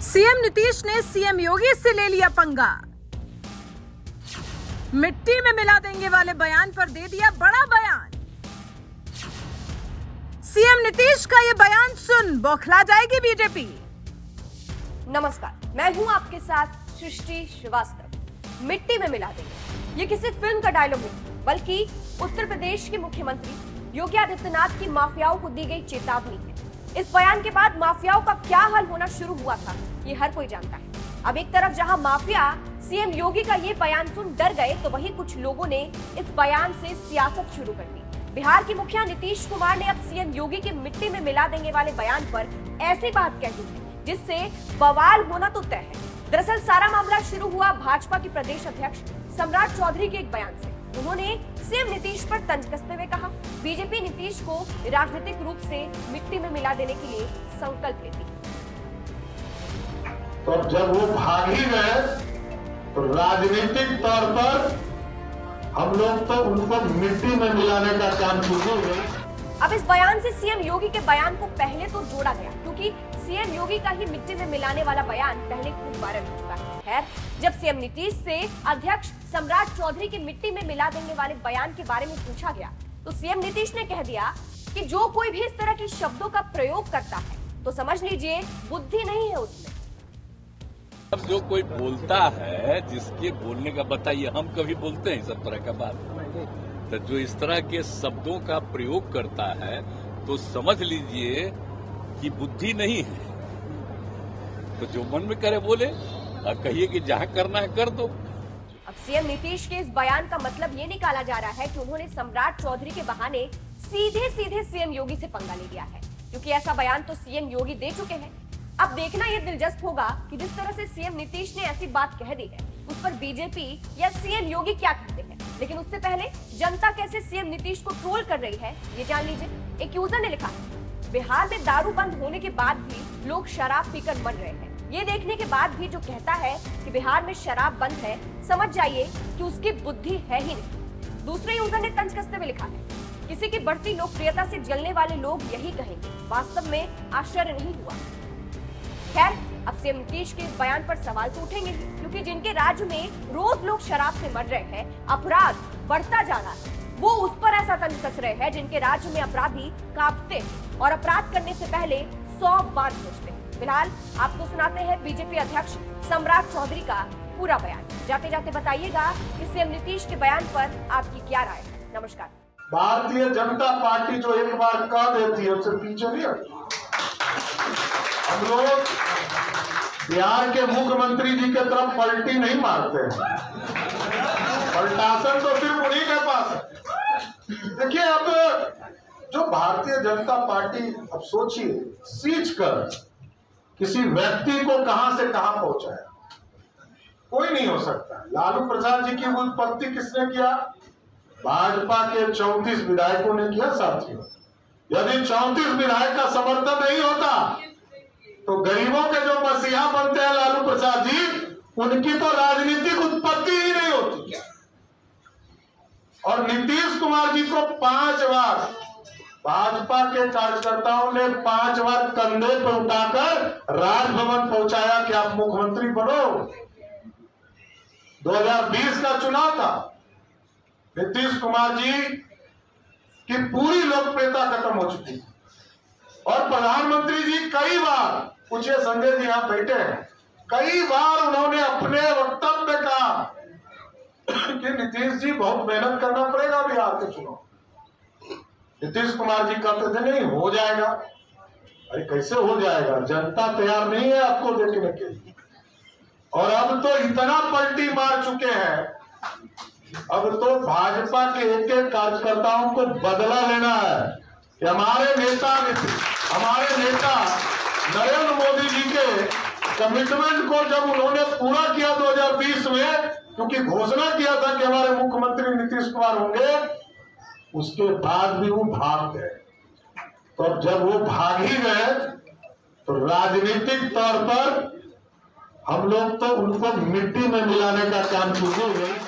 CM Nitish ने CM योगी से ले लिया पंगा। मिट्टी में मिला देंगे वाले बयान पर दे दिया बड़ा बयान। सीएम नीतीश का ये बयान सुन बौखला जाएगी बीजेपी। नमस्कार, मैं हूं आपके साथ सृष्टि श्रीवास्तव। मिट्टी में मिला देंगे, ये किसी फिल्म का डायलॉग नहीं, बल्कि उत्तर प्रदेश के मुख्यमंत्री योगी आदित्यनाथ की माफियाओं को दी गई चेतावनी है। इस बयान के बाद माफियाओं का क्या हाल होना शुरू हुआ था, ये हर कोई जानता है। अब एक तरफ जहां माफिया सीएम योगी का ये बयान सुन डर गए, तो वहीं कुछ लोगों ने इस बयान से सियासत शुरू कर दी। बिहार के मुखिया नीतीश कुमार ने अब सीएम योगी के मिट्टी में मिला देंगे वाले बयान पर ऐसी बात कही है जिससे बवाल होना तो तय है। दरअसल सारा मामला शुरू हुआ भाजपा के प्रदेश अध्यक्ष सम्राट चौधरी के एक बयान से। उन्होंने सीएम नीतीश पर तंज कसते हुए कहा, बीजेपी नीतीश को राजनीतिक रूप से मिट्टी में मिला देने के लिए संकल्प लेती है। तो जब वो भाग ही गए तो राजनीतिक तौर पर हम लोग तो उनको मिट्टी में मिलाने का काम शुरू हुआ। अब इस बयान से सीएम योगी के बयान को पहले तो जोड़ा गया, क्योंकि सीएम योगी का ही मिट्टी में मिलाने वाला बयान पहले खूब वायरल हो चुका है। खैर, जब सीएम नीतीश से अध्यक्ष सम्राट चौधरी के मिट्टी में मिला देने वाले बयान के बारे में पूछा गया, तो सीएम नीतीश ने कह दिया कि जो कोई भी इस तरह के शब्दों का प्रयोग करता है तो समझ लीजिए बुद्धि नहीं है उसमें। अब जो कोई बोलता है, जिसके बोलने का बताइए, हम कभी बोलते हैं सब तरह का बात, तो जो इस तरह के शब्दों का प्रयोग करता है तो समझ लीजिए कि बुद्धि नहीं है। तो जो मन में करे बोले और कहिए कि जहां करना है कर दो। अब सीएम नीतीश के इस बयान का मतलब ये निकाला जा रहा है कि उन्होंने सम्राट चौधरी के बहाने सीधे सीधे सीएम योगी से पंगा ले लिया है, क्योंकि ऐसा बयान तो सीएम योगी दे चुके हैं। अब देखना यह दिलचस्प होगा कि जिस तरह से सीएम नीतीश ने ऐसी बात कह दी है, उस पर बीजेपी या सीएम योगी क्या कहते हैं। लेकिन उससे पहले जनता कैसे सीएम नीतीश को ट्रोल कर रही है, ये जान लीजिए। एक यूजर ने लिखा है, बिहार में दारू बंद होने के बाद भी लोग शराब पीकर मर रहे हैं। ये देखने के बाद भी जो कहता है कि बिहार में शराब बंद है, समझ जाइए कि उसकी बुद्धि है ही नहीं। दूसरे यूजर ने तंज कसते हुए लिखा है, किसी की बढ़ती लोकप्रियता से जलने वाले लोग यही कहेंगे, वास्तव में आश्चर्य नहीं हुआ। खैर, अब सीएम नीतीश के इस बयान पर सवाल तो उठेंगे, क्योंकि जिनके राज्य में रोज लोग शराब से मर रहे हैं, अपराध बढ़ता जा रहा है, वो उस पर ऐसा तंज कस रहे हैं जिनके राज्य में अपराधी कांपते हैं और अपराध करने से पहले 100 बार सोचते हैं। फिलहाल आपको सुनाते हैं बीजेपी अध्यक्ष सम्राट चौधरी का पूरा बयान। जाते जाते बताइएगा कि सीएम नीतीश के बयान पर आपकी क्या राय है। नमस्कार। भारतीय जनता पार्टी जो एक बार कह देती है उससे पीछे नहीं हटती। हम लोग बिहार के मुख्यमंत्री जी के तरफ पलटी नहीं मारते हैं, पलटासन तो सिर्फ उन्हीं के पास है। देखिए, अब जो भारतीय जनता पार्टी, अब सोचिए, सींच कर किसी व्यक्ति को कहां से कहां पहुंचाया, कोई नहीं हो सकता। लालू प्रसाद जी की उत्पत्ति किसने किया? भाजपा के 34 विधायकों ने किया। साथियों, यदि 34 विधायक का समर्थन नहीं होता तो गरीबों के जो मसीहा बनते हैं लालू प्रसाद जी, उनकी तो राजनीतिक उत्पत्ति ही नहीं होती। और नीतीश कुमार जी को 5 बार भाजपा के कार्यकर्ताओं ने 5 बार कंधे पर उठाकर राजभवन पहुंचाया कि आप मुख्यमंत्री बनो। 2020 का चुनाव था, नीतीश कुमार जी की पूरी लोकप्रियता खत्म हो चुकी थी और प्रधानमंत्री जी कई बार, पूछिए संजय जी यहां बैठे हैं, कई बार उन्होंने अपने वक्तव्य में कहा कि नीतीश जी बहुत मेहनत करना पड़ेगा बिहार के चुनाव। नीतीश कुमार जी कहते थे नहीं हो जाएगा। अरे कैसे हो जाएगा, जनता तैयार नहीं है आपको देखने के लिए। और अब तो इतना पलटी मार चुके हैं, अब तो भाजपा के एक एक कार्यकर्ताओं को बदला लेना है कि हमारे नेता नरेंद्र मोदी जी के कमिटमेंट को जब उन्होंने पूरा किया 2020 में, क्योंकि घोषणा किया था कि हमारे मुख्यमंत्री नीतीश कुमार होंगे, उसके बाद भी वो भाग गए। तो जब वो भाग ही गए तो राजनीतिक तौर पर हम लोग तो उनको मिट्टी में मिलाने का काम शुरू हो गया।